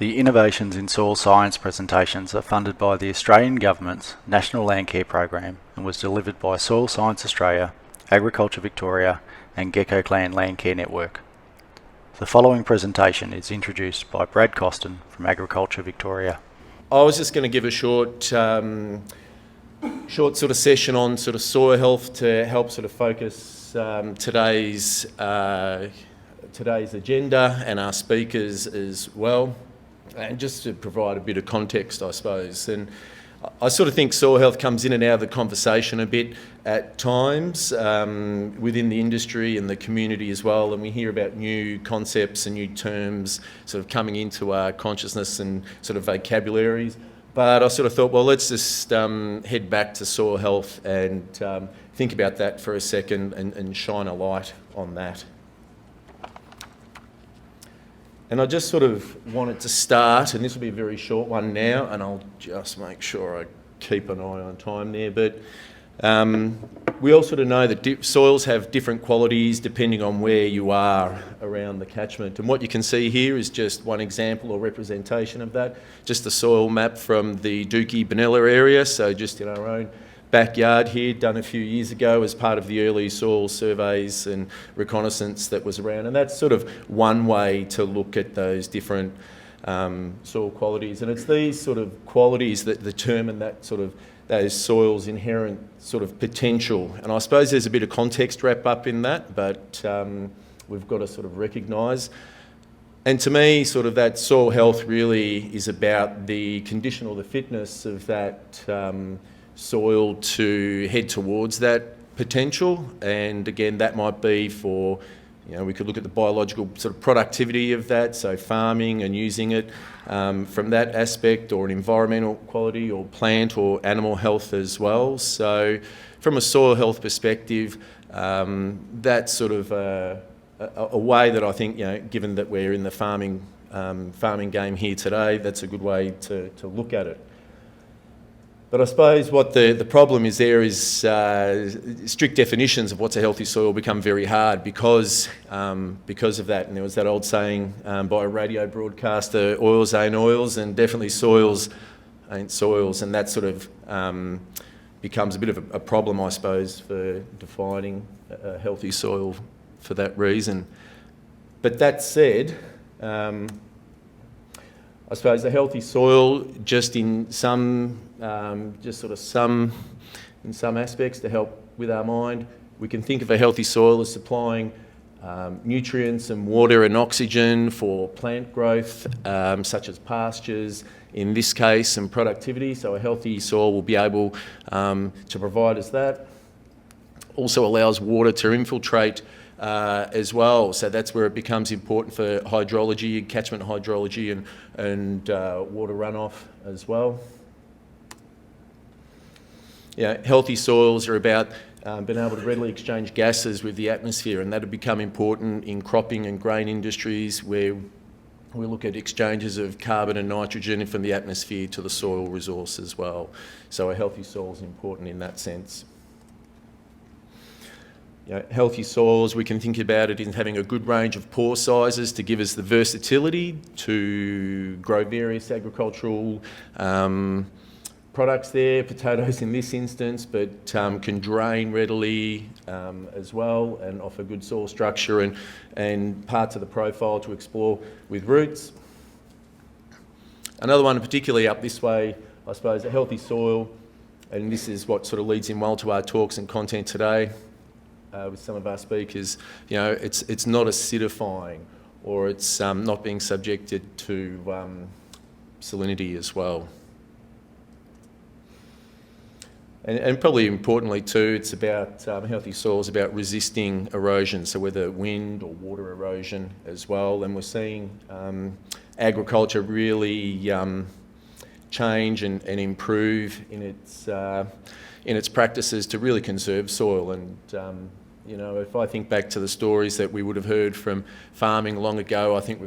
The Innovations in Soil Science presentations are funded by the Australian Government's National Landcare program and was delivered by Soil Science Australia, Agriculture Victoria and Gecko Clan Landcare Network. The following presentation is introduced by Brad Costin from Agriculture Victoria. I was just going to give a short sort of session on sort of soil health to help sort of focus today's agenda and our speakers as well, and just to provide a bit of context, I suppose. And I sort of think soil health comes in and out of the conversation a bit at times within the industry and the community as well, and we hear about new concepts and new terms sort of coming into our consciousness and sort of vocabularies. But I sort of thought, well, let's just head back to soil health and think about that for a second and shine a light on that. And I just sort of wanted to start, and this will be a very short one now, and I'll just make sure I keep an eye on time there. But we all sort of know that soils have different qualities depending on where you are around the catchment. And what you can see here is just one example or representation of that, just the soil map from the Benalla area, so just in our own backyard here, done a few years ago as part of the early soil surveys and reconnaissance that was around. And that's sort of one way to look at those different soil qualities. And it's these sort of qualities that determine that sort of those soils' inherent sort of potential. And I suppose there's a bit of context wrapped up in that, but we've got to sort of recognise. And to me, sort of that soil health really is about the condition or the fitness of that soil to head towards that potential. And again, that might be for, we could look at the biological sort of productivity of that, so farming and using it from that aspect, or an environmental quality, or plant or animal health as well. So from a soil health perspective, that's sort of a way that I think, given that we're in the farming game here today, that's a good way to look at it. But I suppose what the problem is there is strict definitions of what's a healthy soil become very hard because of that. And there was that old saying by a radio broadcaster, oils ain't oils, and definitely soils ain't soils. And that sort of becomes a bit of a problem, I suppose, for defining a healthy soil for that reason. But that said, I suppose a healthy soil, just in some aspects to help with our mind, we can think of a healthy soil as supplying nutrients and water and oxygen for plant growth, such as pastures in this case, and productivity. So a healthy soil will be able to provide us that. Also allows water to infiltrate as well, so that's where it becomes important for hydrology, catchment hydrology and water runoff as well. Healthy soils are about being able to readily exchange gases with the atmosphere, and that'll become important in cropping and grain industries, where we look at exchanges of carbon and nitrogen from the atmosphere to the soil resource as well. So a healthy soil is important in that sense. Healthy soils, we can think about it in having a good range of pore sizes to give us the versatility to grow various agricultural products there, potatoes in this instance, but can drain readily as well and offer good soil structure and parts of the profile to explore with roots. Another one particularly up this way, I suppose, a healthy soil, and this is what sort of leads in well to our talks and content today, with some of our speakers, it's not acidifying, or it's not being subjected to salinity as well. And probably importantly too, it's about healthy soils, about resisting erosion, so whether wind or water erosion as well. And we're seeing agriculture really change and improve in its practices to really conserve soil. And if I think back to the stories that we would have heard from farming long ago, I think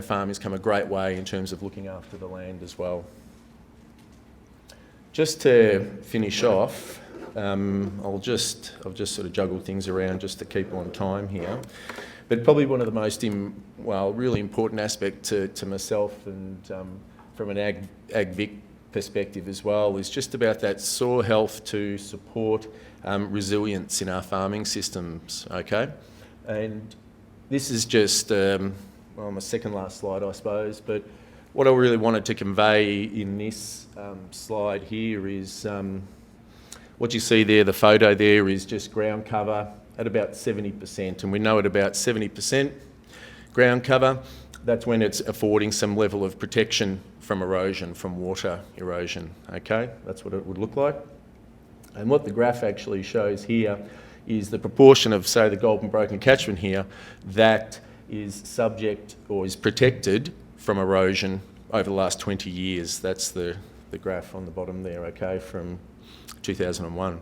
farming's come a great way in terms of looking after the land as well. Just to finish off, I've just sort of juggled things around just to keep on time here. But probably one of the most, really important aspect to myself and from an ag-vic perspective as well is just about that soil health to support resilience in our farming systems, okay? And this is just, my second last slide, I suppose, but what I really wanted to convey in this slide here is what you see there, the photo there is just ground cover at about 70%, and we know at about 70% ground cover, that's when it's affording some level of protection from erosion, from water erosion, okay? That's what it would look like. And what the graph actually shows here is the proportion of, say, the Golden Broken catchment here that is subject or is protected from erosion over the last 20 years. That's the graph on the bottom there, okay, from 2001.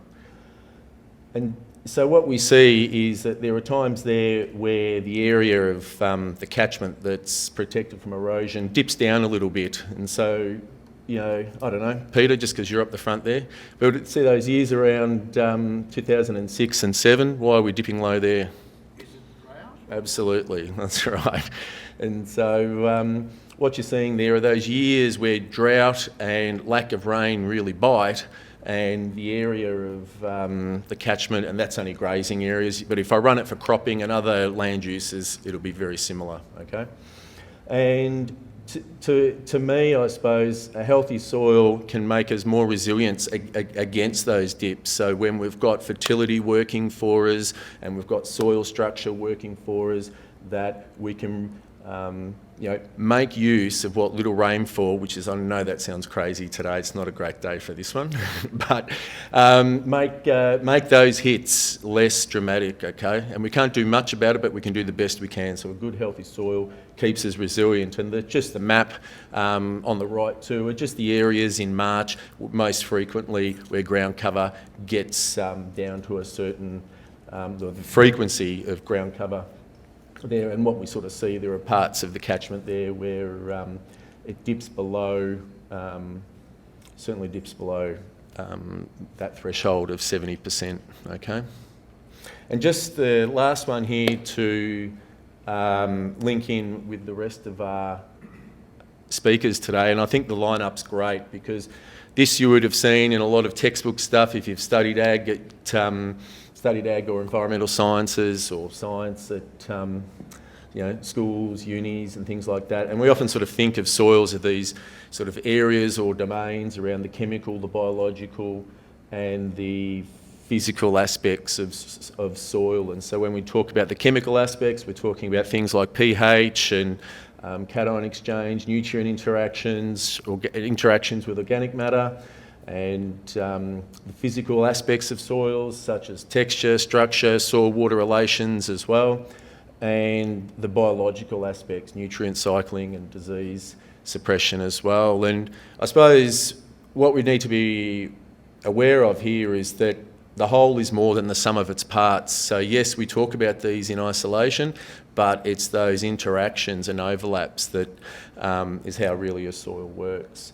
And so what we see is that there are times there where the area of the catchment that's protected from erosion dips down a little bit. And so, you know, I don't know, Peter, just because you're up the front there, but see those years around 2006 and 7, why are we dipping low there? Is it drought? Absolutely, that's right. And so what you're seeing there are those years where drought and lack of rain really bite, and the area of the catchment, and that's only grazing areas, but if I run it for cropping and other land uses, it'll be very similar, okay? And to me, I suppose, a healthy soil can make us more resilient against those dips. So when we've got fertility working for us and we've got soil structure working for us, that we can make use of what little rainfall, which is, I know that sounds crazy today, it's not a great day for this one, but make those hits less dramatic, okay? And we can't do much about it, but we can do the best we can. So a good healthy soil keeps us resilient. And just the map on the right too are just the areas in March, most frequently where ground cover gets down to a certain, the frequency of ground cover there, and what we sort of see, there are parts of the catchment there where it dips below, certainly dips below that threshold of 70%, okay? And just the last one here to link in with the rest of our speakers today, and I think the lineup's great because this you would have seen in a lot of textbook stuff if you've studied ag or environmental sciences or science at schools, unis and things like that. And we often sort of think of soils as these sort of areas or domains around the chemical, the biological and the physical aspects of soil. And so when we talk about the chemical aspects, we're talking about things like pH and cation exchange, nutrient interactions, or interactions with organic matter, and the physical aspects of soils such as texture, structure, soil-water relations as well, and the biological aspects, nutrient cycling and disease suppression as well. And I suppose what we need to be aware of here is that the whole is more than the sum of its parts. So yes, we talk about these in isolation, but it's those interactions and overlaps that is how really a soil works.